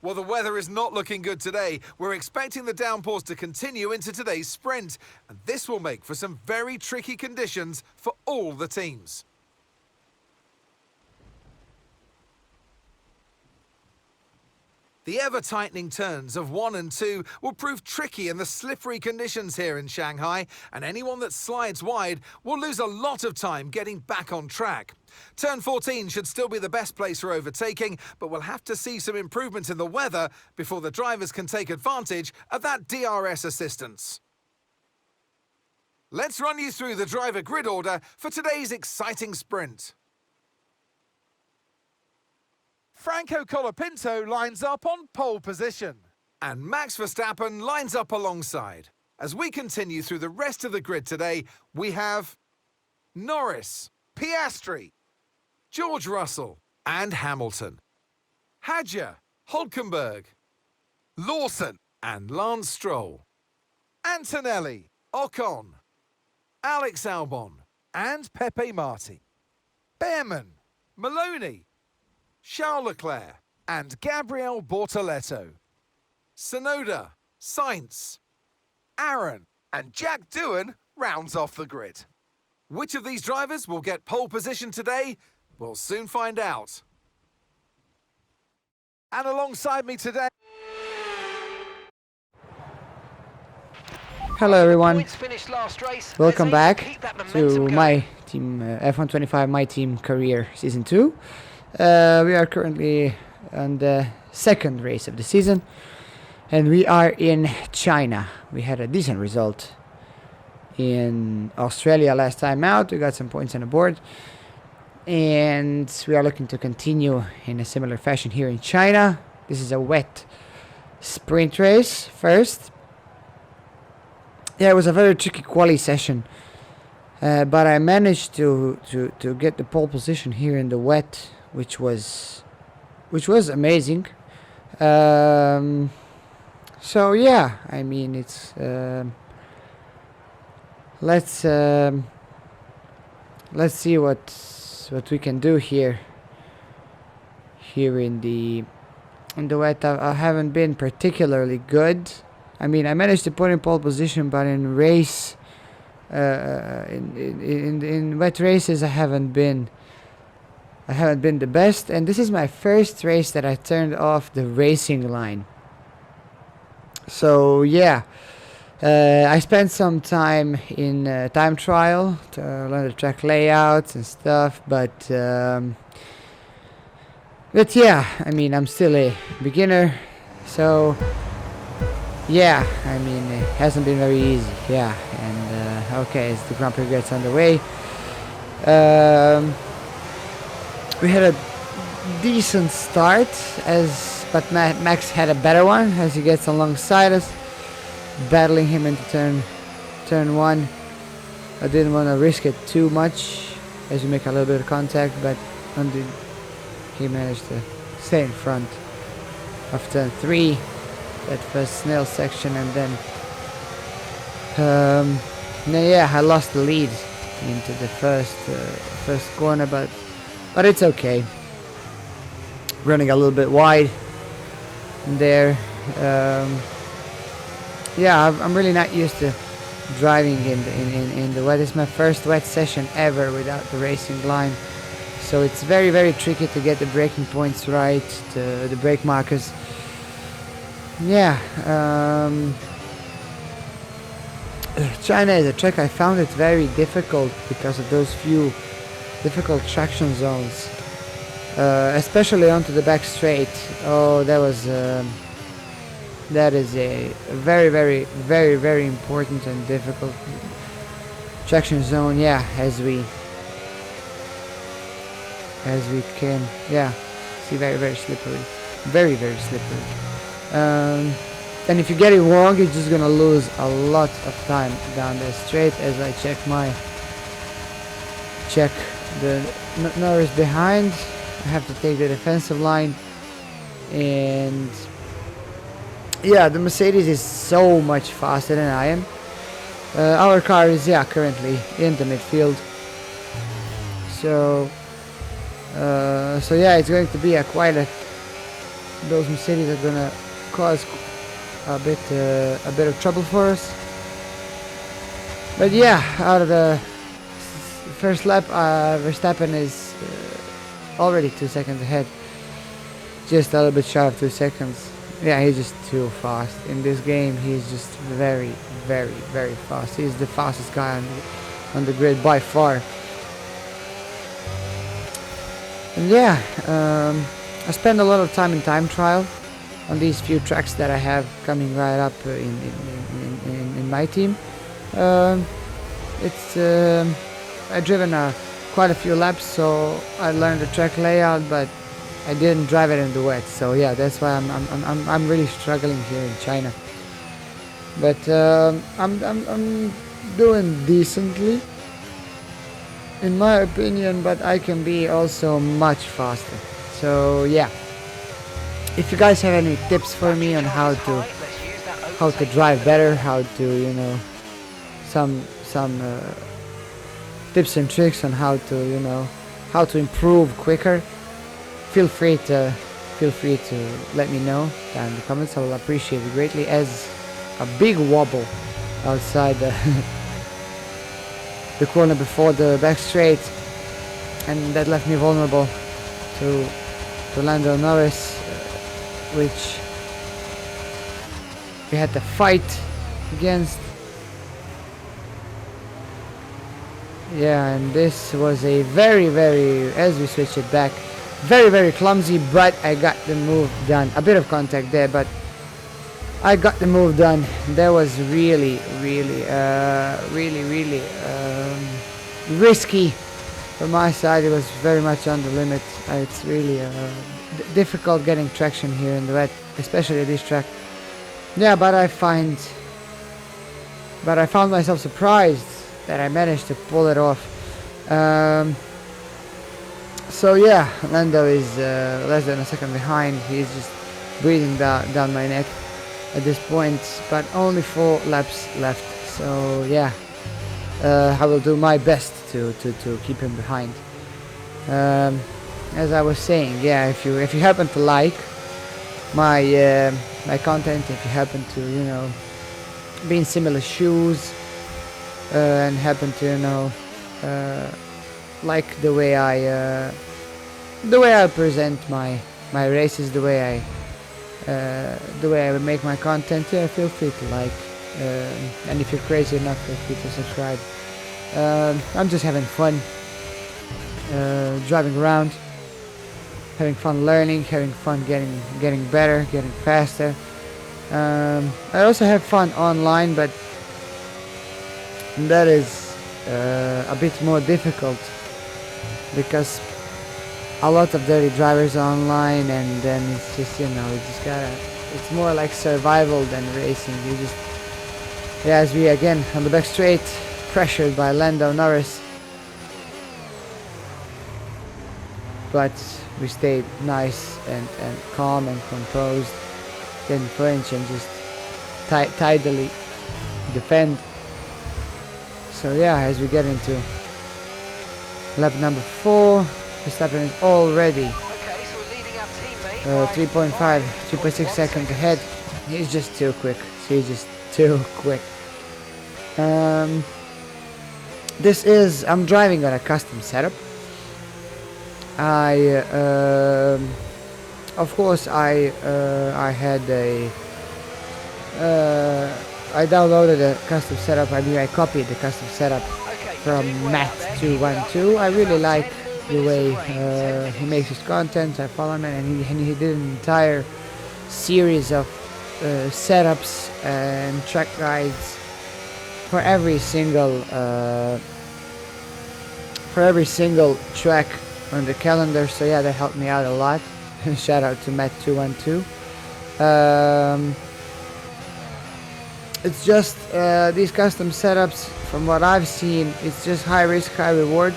Well, the weather is not looking good today. We're expecting the downpours to continue into today's sprint, and this will make for some very tricky conditions for all the teams. The ever-tightening turns of 1 and 2 will prove tricky in the slippery conditions here in Shanghai, and anyone that slides wide will lose a lot of time getting back on track. Turn 14 should still be the best place for overtaking, but we'll have to see some improvement in the weather before the drivers can take advantage of that DRS assistance. Let's run you through the driver grid order for today's exciting sprint. Franco Colapinto lines up on pole position. And Max Verstappen lines up alongside. As we continue through the rest of the grid today, we have Norris, Piastri, George Russell and Hamilton, Hadjar, Hulkenberg, Lawson and Lance Stroll, Antonelli, Ocon, Alex Albon and Pepe Marti, Behrman, Maloney, Charles Leclerc and Gabriel Bortoleto, Tsunoda, Sainz, Aaron and Jack Doohan rounds off the grid. Which of these drivers will get pole position today? We'll soon find out. And alongside me today... Hello everyone, welcome back to my team F125 My Team Career Season 2. We are currently on the second race of the season and we are in China. We had a decent result in Australia last time out. We got some points on the board and we are looking to continue in a similar fashion here in China. This is a wet sprint race first. Yeah, it was a very tricky quali session, but I managed to get the pole position here in the wet, which was amazing. So yeah, I mean it's let's see what we can do here in the wet. I haven't been particularly good. I mean, I managed to put in pole position, but in race, in wet races, I haven't been the best. And this is my first race that I turned off the racing line. So yeah, I spent some time in time trial to learn the track layouts and stuff, but yeah, I mean, I'm still a beginner, so. Yeah, I mean, it hasn't been very easy, yeah, and okay, as the Grand Prix gets underway, we had a decent start, but Max had a better one as he gets alongside us, battling him into turn 1. I didn't want to risk it too much as we make a little bit of contact, but he managed to stay in front of turn 3. That first snail section, and then yeah, I lost the lead into the first corner, but it's okay. Running a little bit wide there. Yeah, I'm really not used to driving in the wet. It's my first wet session ever without the racing line, so it's very, very tricky to get the braking points right, the brake markers. Yeah, China is a track I found it very difficult because of those few difficult traction zones, especially onto the back straight. Oh, that is a very, very, very, very important and difficult traction zone. Yeah, as we can, yeah, see, very, very slippery, very, very slippery. And if you get it wrong, you're just gonna lose a lot of time down the straight. As I check the Norris behind, I have to take the defensive line, and yeah, the Mercedes is so much faster than I am. Our car is currently in the midfield, so So yeah, it's going to be those Mercedes are gonna cause a bit of trouble for us. But yeah, out of the first lap, Verstappen is already 2 seconds ahead, just a little bit shy of 2 seconds. Yeah, he's just too fast in this game. He's just very, very, very fast. He's the fastest guy on the grid by far. And yeah, I spend a lot of time in time trial on these few tracks that I have coming right up in my team. I've driven quite a few laps, so I learned the track layout, but I didn't drive it in the wet. So yeah, that's why I'm really struggling here in China. But I'm doing decently, in my opinion, but I can be also much faster. So yeah, if you guys have any tips for me on how to drive better, how to some tips and tricks on how to improve quicker, feel free to let me know down in the comments. I will appreciate it greatly. As a big wobble outside the corner before the back straight, and that left me vulnerable to Lando Norris, which we had to fight against. Yeah, and this was a very, as we switch it back, very clumsy, but I got the move done. A bit of contact there, but I got the move done. That was really risky from my side. It was very much on the limit. It's really difficult getting traction here in the wet, especially this track. Yeah, but I found myself surprised that I managed to pull it off. So yeah, Lando is less than a second behind. He's just breathing down my neck at this point, but only 4 laps left. So yeah, I will do my best to keep him behind. As I was saying, yeah, if you happen to like my my content, if you happen to be in similar shoes, and happen to like the way I present my races, the way I make my content, yeah, feel free to like, and if you're crazy enough, feel free to subscribe. I'm just having fun driving around, having fun learning, having fun getting better, getting faster. I also have fun online, but that is a bit more difficult because a lot of dirty drivers are online, and then it's just it's more like survival than racing. As we again on the back straight, pressured by Lando Norris, but we stayed nice and calm and composed, didn't flinch, and just tidily defend. So yeah, as we get into lap number 4, Verstappen is already 3.6 seconds ahead. He's just too quick. I'm driving on a custom setup. Of course, I downloaded a custom setup. I copied the custom setup from Matt212. I really like the way he makes his content. I follow him, and he did an entire series of setups and track guides for every single track on the calendar. So yeah, that helped me out a lot. Shout out to Matt212. It's just these custom setups, from what I've seen, it's just high risk, high reward.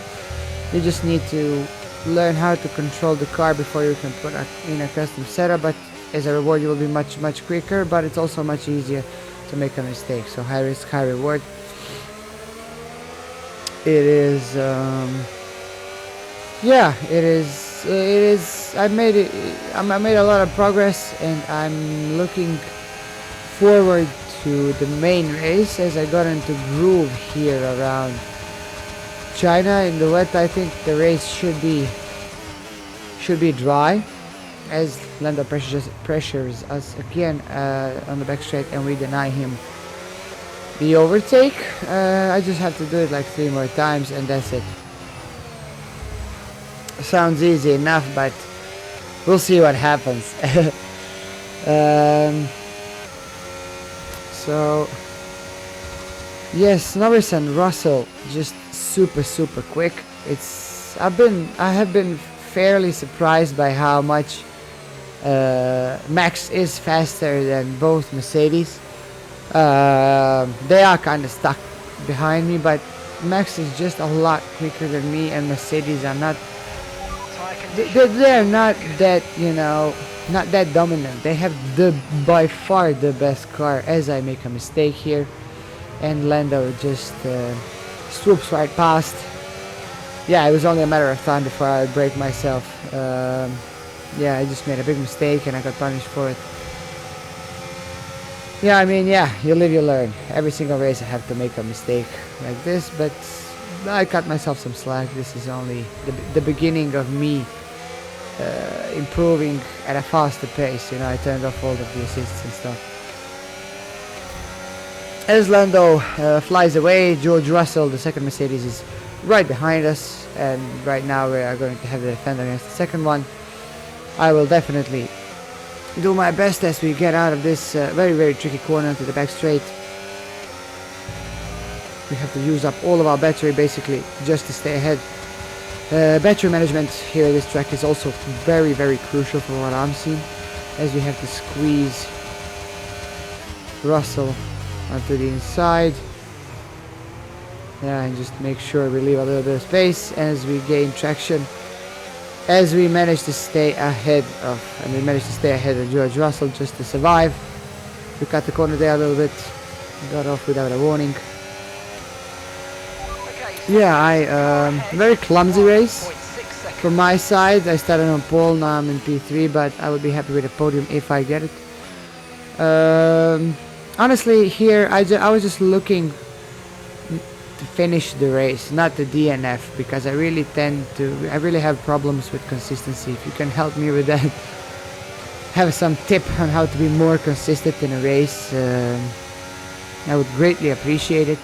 You just need to learn how to control the car before you can put in a custom setup, but as a reward you will be much quicker, but it's also much easier to make a mistake. So high risk, high reward. It is it is I made it. I made a lot of progress, and I'm looking forward to the main race as I got into groove here around China. In the wet, I think the race should be dry, as Lando pressures us again on the back straight, and we deny him the overtake. I just have to do it like 3 more times, and that's it. Sounds easy enough, but we'll see what happens. So yes, Norris and Russell just super quick. I have been fairly surprised by how much Max is faster than both Mercedes. They are kind of stuck behind me, but Max is just a lot quicker than me, and Mercedes are not. They're not that, not that dominant. They have by far the best car, as I make a mistake here, and Lando just swoops right past. Yeah, it was only a matter of time before I would break myself. Yeah, I just made a big mistake and I got punished for it. Yeah, I mean, you live, you learn. Every single race I have to make a mistake like this, but I cut myself some slack. This is only the beginning of me improving at a faster pace. I turned off all of the assists and stuff. As Lando flies away, George Russell, the second Mercedes, is right behind us, and right now we are going to have the defender against the second one. I will definitely do my best as we get out of this very tricky corner to the back straight. We have to use up all of our battery basically just to stay ahead. Battery management here at this track is also very crucial from what I'm seeing, as we have to squeeze Russell onto the inside. Yeah, and just make sure we leave a little bit of space as we gain traction, as we manage to stay ahead of George Russell just to survive. We cut the corner there a little bit, got off without a warning. Yeah, very clumsy race from my side. I started on pole, now I'm in P3, but I would be happy with a podium if I get it. Honestly, here I was just looking to finish the race, not the DNF, because I really have problems with consistency. If you can help me with that, have some tip on how to be more consistent in a race, I would greatly appreciate it.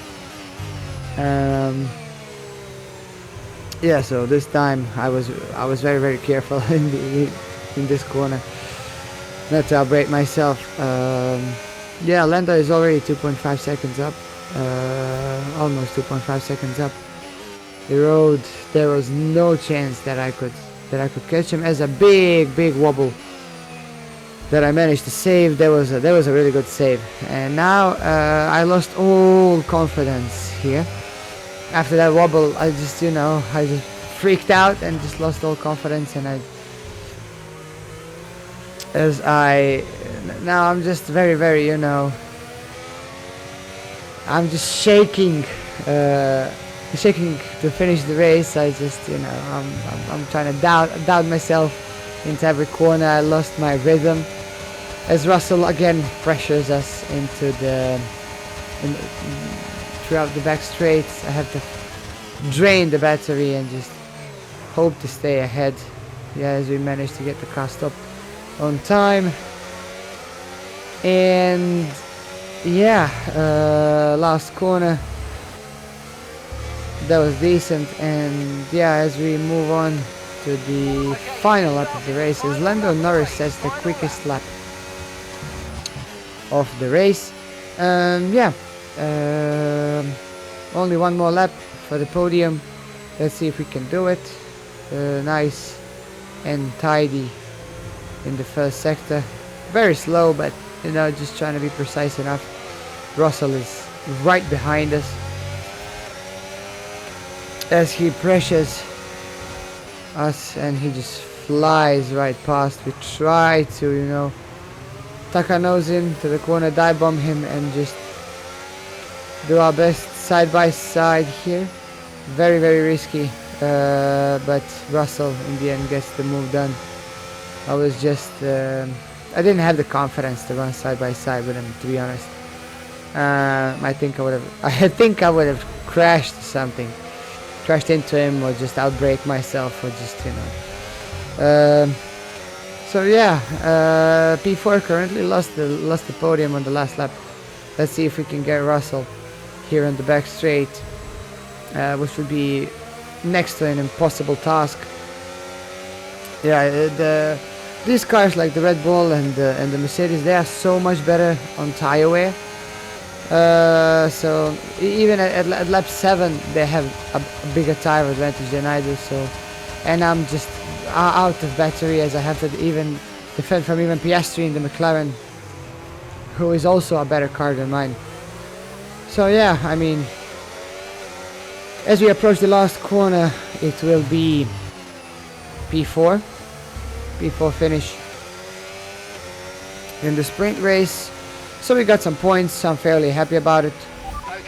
Yeah, so this time I was very careful in this corner, not to outbrake myself. Yeah, Lando is already 2.5 seconds up, almost 2.5 seconds up. The road, there was no chance that I could catch him, as a big wobble that I managed to save. There was a really good save, and now I lost all confidence here. After that wobble, I just freaked out and just lost all confidence, and now I'm just very I'm just shaking to finish the race. I just I'm trying to doubt myself into every corner. I lost my rhythm as Russell again pressures us into throughout the back straights. I have to drain the battery and just hope to stay ahead. Yeah, as we managed to get the car stopped on time. And yeah, last corner, that was decent. And yeah, as we move on to the final lap of the race, as Lando Norris sets the quickest lap of the race. Yeah, only one more lap for the podium. Let's see if we can do it. Nice and tidy in the first sector. Very slow, but just trying to be precise enough. Russell is right behind us as he pressures us, and he just flies right past. We try to tuck our nose into the corner, dive bomb him, and just do our best side by side here. Very risky but Russell in the end gets the move done. I was just I didn't have the confidence to run side by side with him, to be honest. I think I would have crashed something, crashed into him, or just outbrake myself, or just so yeah, P4 currently lost the podium on the last lap. Let's see if we can get Russell here on the back straight, which would be next to an impossible task. Yeah, these cars like the Red Bull and the Mercedes, they are so much better on tire wear. So even at lap 7 they have a bigger tire advantage than I do. So, and I'm just out of battery, as I have to even defend from even Piastri in the McLaren, who is also a better car than mine. So yeah, I mean, as we approach the last corner, it will be P4 finish in the sprint race. So we got some points, so I'm fairly happy about it.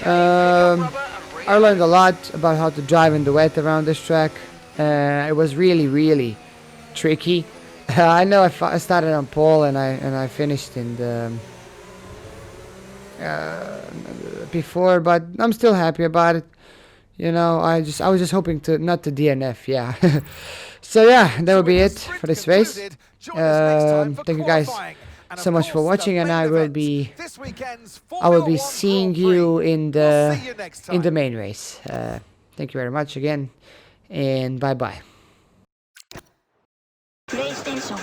I learned a lot about how to drive in the wet around this track. It was really tricky. I know I started on pole and I finished in the P4, but I'm still happy about it. You know, I was just hoping to not to DNF, yeah. So yeah, that will be it for this race. Thank you guys so much for watching, and I will be seeing you in the main race. Thank you very much again, and bye bye. PlayStation